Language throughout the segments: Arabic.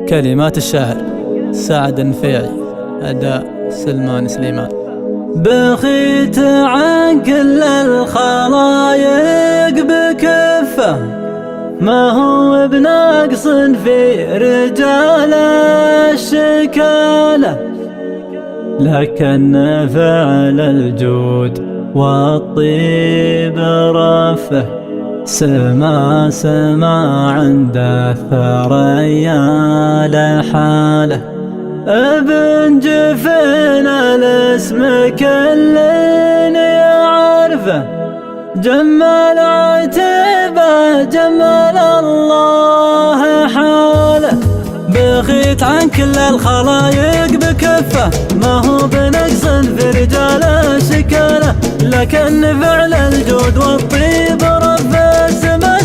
كلمات الشاعر سعد النفيعي، أداء سلمان سليمان. بخيت عن كل الخلايق بكفة، ما هو بنقص في رجال الشكالة، لكن فعل الجود والطيب رفه، سما عند الثريا لحاله. ابن جفن الاسم كل يعرفه، جمل عتبه جمل الله حاله. بخيت عن كل الخلايق بكفه، ما هو بنقص في رجال الشكاله، لكن فعل الجود والطيب رفه،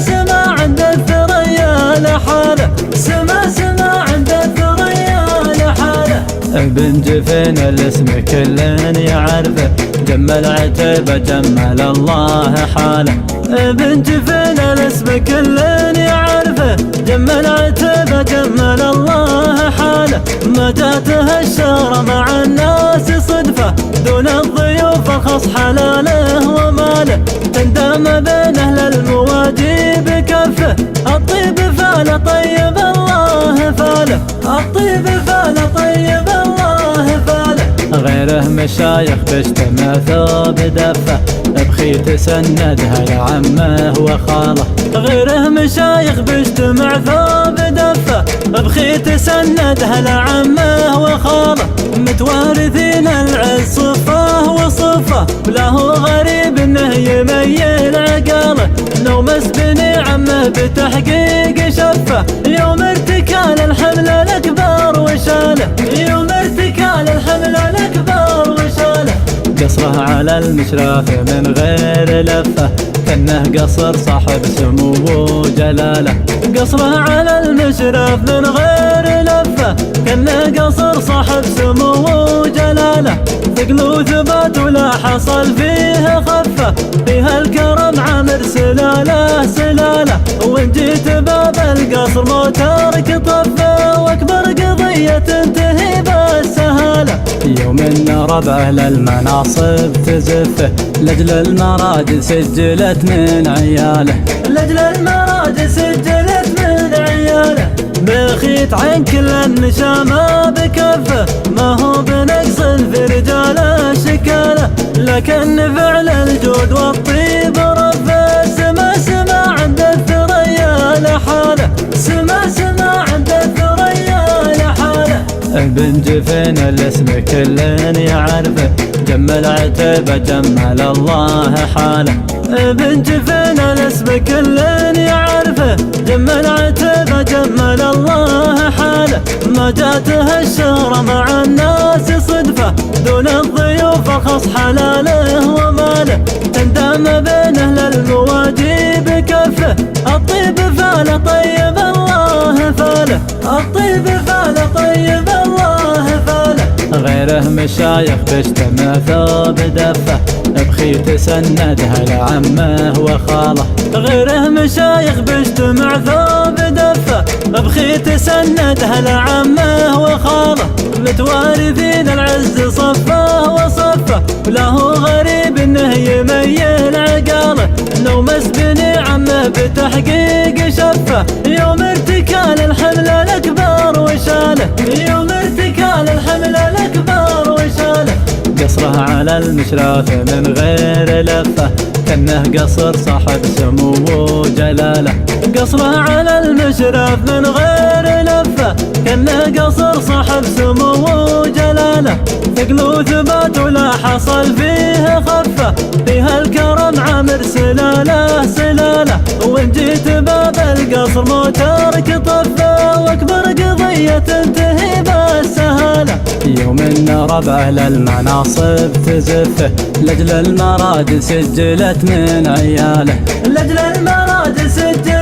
سما عند الثريا لحاله، سما عند الثريا لحاله. ابن جفن الاسم كل يعرفه، جمل عتبه جمل الله حاله. ابن جفن الاسم كل يعرفه، جمل عتبه جمل الله حاله. ما جاته الشهرة مع الناس صدفة، دون الضيوف الخص حلاله وماله. تندم بين اهل المواجيب كفه، الطيب فاله طيب الله فاله، الطيب فاله طيب الله فاله. غيره مشايخ باجتماع ثوب دفه، بخيت سندها لعمه وخاله. غيره مشايخ باجتماع ثوب دفه، بخيت سندها لعمه وخاله. متوارثين العز صفه وصفه، وله غريب انه يميل عقاله. نومس بني عمه بتحقيق شفه، يوم ارتكال الحمل الاكبر وشاله، يوم ارتكال الحمل الاكبر وشاله. قصره على المشراف من غير لفه، كأنه قصر صاحب سمو وجلاله. قصره على المشراف من غير لفه، كأنه قصر صاحب سمو وجلاله. ثقل وثبات ولا حصل فيه خفه، فيها الكرم عامر سلاله سلاله. وان جيت باب القصر موترك طفه، واكبر قضيه تنتهي بالسهاله. يوم ان ربعه للمناصب تزفه، لاجل المراجل سجلت من عياله، لاجل المراجل سجلت من عياله. بخيت عن كل النشامة بكفه، ما هو بنقص في رجال الشكاله، لكن فعل الجود والطيب رفه، سما عند الثريا لحاله، سما عند الثريا لحاله. ابن جفن الاسم كل يعرفه، جمل عتبه جمل الله حاله. ابن جفن الاسم كل يعرفه، جمل عتبه جمل الله حاله. ما جاته الشهرة مع الناس صدفة، دون الضيوف الخص حلاله وماله. تندم بين اهل المواجيب كفه، الطيب فاله طيب الله فاله، الطيب فاله طيب الله فاله. غيره مشايخ باجتماع ثوب دفه، بخيت سندها لعمه وخاله. غيره مشايخ باجتماع ثوب دفه، بخيت سندها لعمه وخاله. متوارثين العز صفه وصفه، وله غريب انه يميل عقاله. نومس بني عمه بتحقيق شفه، يوم ارتكال الحمل الاكبر وشاله، يوم ارتكال الحمل الاكبر وشاله. قصره على المشراف من غير لفه، كأنه قصر صاحب سمو وجلاله. قصره على المشراف من غير لفه، كأنه قصر صاحب سمو وجلاله. ثقل وثبات ولا حصل فيه خفه، فيها الكرم عامر سلاله سلاله. وان جيت باب القصر موترك طفه، واكبر قضيه تنتهي بالسهاله. يوم ان ربعه للمناصب تزفه، لاجل المراجل سجلت من عياله، لاجل المراجل سجلت